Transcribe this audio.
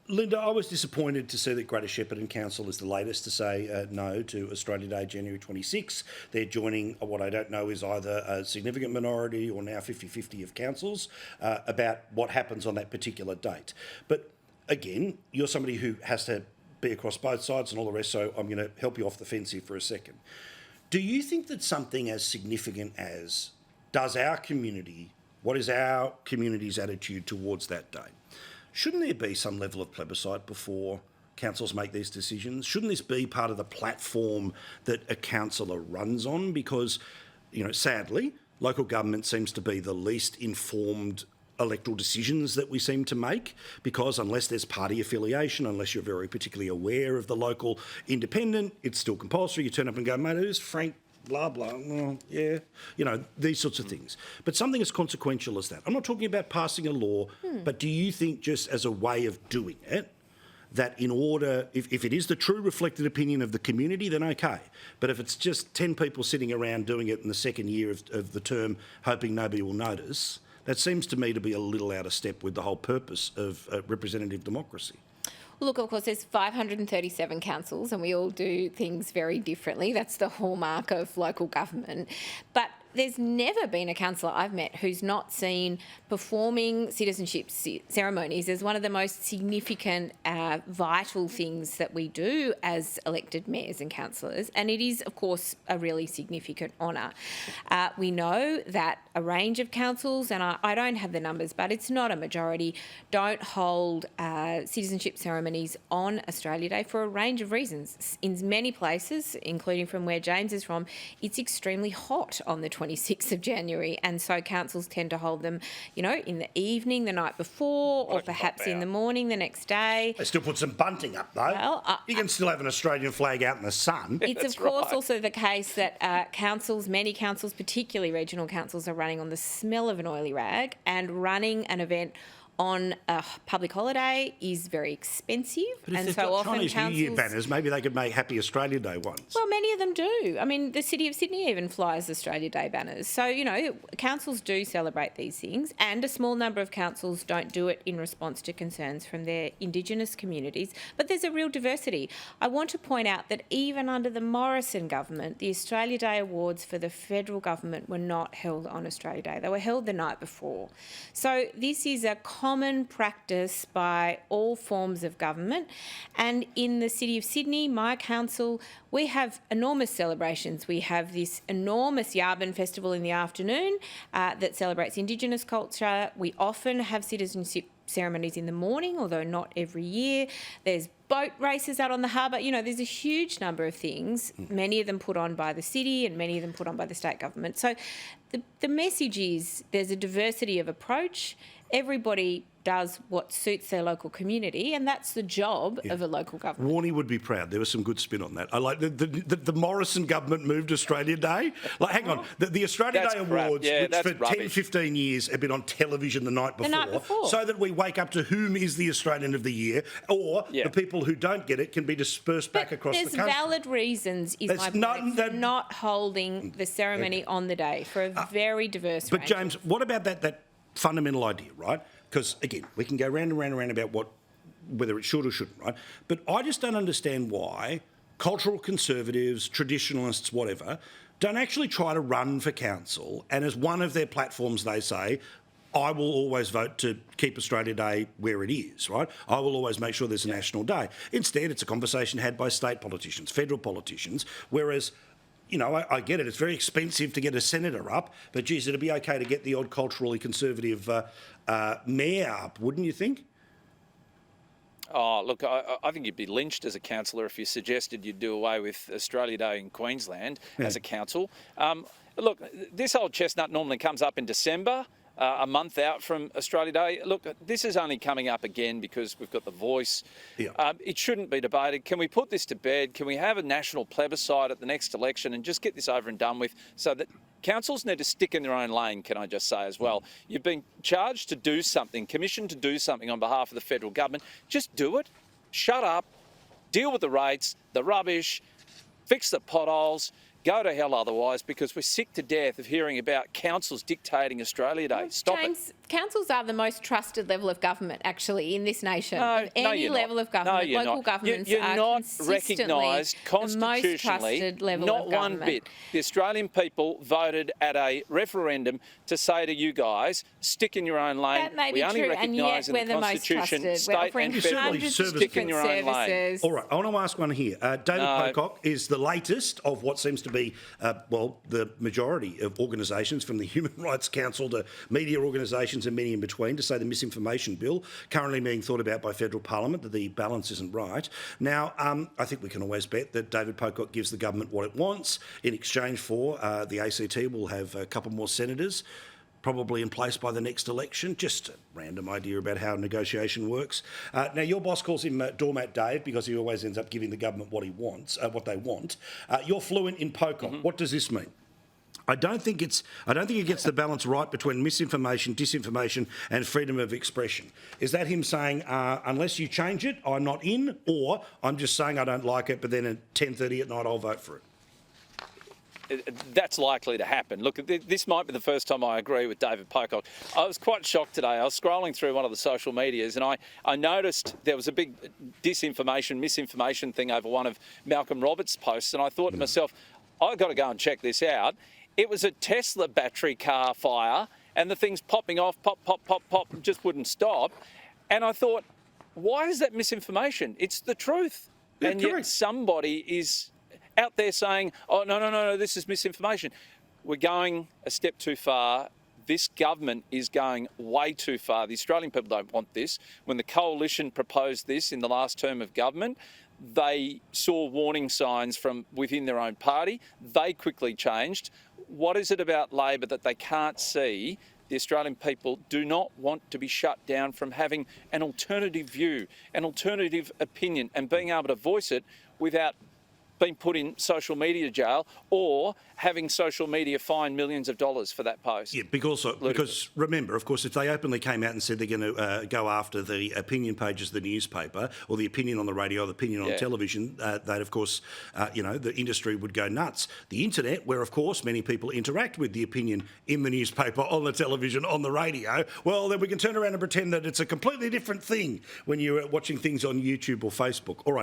Linda, I was disappointed to see that Greater Shepparton Council is the latest to say no to Australia Day, January 26. They're joining what I don't know is either a significant minority or now 50-50 of councils about what happens on that particular date. But again, you're somebody who has to be across both sides and all the rest, so I'm going to help you off the fence here for a second. Do you think that something as significant as what is our community's attitude towards that day? Shouldn't there be some level of plebiscite before councils make these decisions? Shouldn't this be part of the platform that a councillor runs on? Because, sadly, local government seems to be the least informed electoral decisions that we seem to make, because unless there's party affiliation, unless you're very particularly aware of the local independent, it's still compulsory. You turn up and go, mate, who's Frank? Blah, blah, well, yeah, these sorts of things. But something as consequential as that. I'm not talking about passing a law, but do you think just as a way of doing it, that in order, if it is the true reflected opinion of the community, then okay. But if it's just 10 people sitting around doing it in the second year of the term, hoping nobody will notice, that seems to me to be a little out of step with the whole purpose of representative democracy. Look, of course, there's 537 councils and we all do things very differently. That's the hallmark of local government. But there's never been a councillor I've met who's not seen performing citizenship ceremonies as one of the most significant, vital things that we do as elected mayors and councillors. And it is, of course, a really significant honour. We know that a range of councils, and I don't have the numbers, but it's not a majority, don't hold citizenship ceremonies on Australia Day for a range of reasons. In many places, including from where James is from, it's extremely hot on the 26th of January, and so councils tend to hold them, in the evening the night before, or perhaps in the morning the next day. They still put some bunting up, though. Well, you can still have an Australian flag out in the sun. It's of course also the case that many councils, particularly regional councils, are running on the smell of an oily rag, and running an event on a public holiday is very expensive. But if they've got Chinese New Year banners, maybe they could make Happy Australia Day ones. Well, many of them do. I mean, the City of Sydney even flies Australia Day banners. So, councils do celebrate these things, and a small number of councils don't do it in response to concerns from their Indigenous communities. But there's a real diversity. I want to point out that even under the Morrison government, the Australia Day Awards for the federal government were not held on Australia Day. They were held the night before. So this is a common practice by all forms of government. And in the City of Sydney, my council, we have enormous celebrations. We have this enormous Yabin festival in the afternoon that celebrates Indigenous culture. We often have citizenship ceremonies in the morning, although not every year. There's boat races out on the harbour. There's a huge number of things, many of them put on by the city and many of them put on by the state government. So the message is there's a diversity of approach. Everybody does what suits their local community, and that's the job of a local government. Warney would be proud. There was some good spin on that. I like the Morrison government moved Australia Day. Hang on, the Australia Day Awards, which for 10, 15 years have been on television the night before, so that we wake up to whom is the Australian of the Year, or the people who don't get it can be dispersed back across the country. There's valid reasons, is my point, for not holding the ceremony on the day for a very diverse range. But James, what about that fundamental idea, right? Because, again, we can go round and round and round about whether it should or shouldn't, right? But I just don't understand why cultural conservatives, traditionalists, whatever, don't actually try to run for council, and as one of their platforms they say, I will always vote to keep Australia Day where it is, right? I will always make sure there's a national day. Instead, it's a conversation had by state politicians, federal politicians, whereas I get it. It's very expensive to get a senator up, but geez, it'd be okay to get the odd culturally conservative mayor up, wouldn't you think? Oh, look, I think you'd be lynched as a councillor if you suggested you'd do away with Australia Day in Queensland as a council. Look, this old chestnut normally comes up in December. A month out from Australia Day. Look, this is only coming up again because we've got the voice. It shouldn't be debated. Can we put this to bed? Can we have a national plebiscite at the next election and just get this over and done with, so that councils need to stick in their own lane, can I just say as well. You've been charged to do something, commissioned to do something on behalf of the federal government. Just do it. Shut up. Deal with the rates, the rubbish, fix the potholes. Go to hell otherwise, because we're sick to death of hearing about councils dictating Australia Day. Stop James, it. councils are the most trusted level of government, actually, in this nation. No, Of any you're level not. of government, No, you're local not. governments You're are not consistently recognised the most constitutionally, trusted level not of one government. bit. The Australian people voted at a referendum to say to you guys, stick in your own lane. That may we be only true, and yet recognise in we're the the most Constitution, trusted. We're state offering and certainly federal, hundreds of services. stick in different your own lane. services. All right, I want to ask one here. David No. Pocock is the latest of what seems to be, the majority of organisations, from the Human Rights Council to media organisations and many in between, to say the misinformation bill currently being thought about by federal parliament, that the balance isn't right. Now, I think we can always bet that David Pocock gives the government what it wants in exchange for the ACT will have a couple more senators probably in place by the next election. Just a random idea about how negotiation works. Now, your boss calls him Doormat Dave because he always ends up giving the government what he wants, what they want. You're fluent in Pocock. What does this mean? I don't think it gets the balance right between misinformation, disinformation, and freedom of expression. Is that him saying, unless you change it, I'm not in, or I'm just saying I don't like it, but then at 10:30 at night I'll vote for it? That's likely to happen. Look, this might be the first time I agree with David Pocock. I was quite shocked today. I was scrolling through one of the social medias and I noticed there was a big misinformation thing over one of Malcolm Roberts' posts, and I thought to myself, I've got to go and check this out. It was a Tesla battery car fire and the thing's popping off, pop, pop, pop, pop, and just wouldn't stop. And I thought, why is that misinformation? It's the truth. Yeah, and correct. yet somebody is out there saying, oh, no, this is misinformation. We're going a step too far. This government is going way too far. The Australian people don't want this. When the coalition proposed this in the last term of government, they saw warning signs from within their own party. They quickly changed. What is it about Labor that they can't see? The Australian people do not want to be shut down from having an alternative view, an alternative opinion, and being able to voice it without being put in social media jail or having social media fine millions of dollars for that post. Yeah, because remember, of course, if they openly came out and said they're going to go after the opinion pages of the newspaper or the opinion on the radio or the opinion on television, that, of course, the industry would go nuts. The internet, where, of course, many people interact with the opinion in the newspaper, on the television, on the radio, well, then we can turn around and pretend that it's a completely different thing when you're watching things on YouTube or Facebook. All right.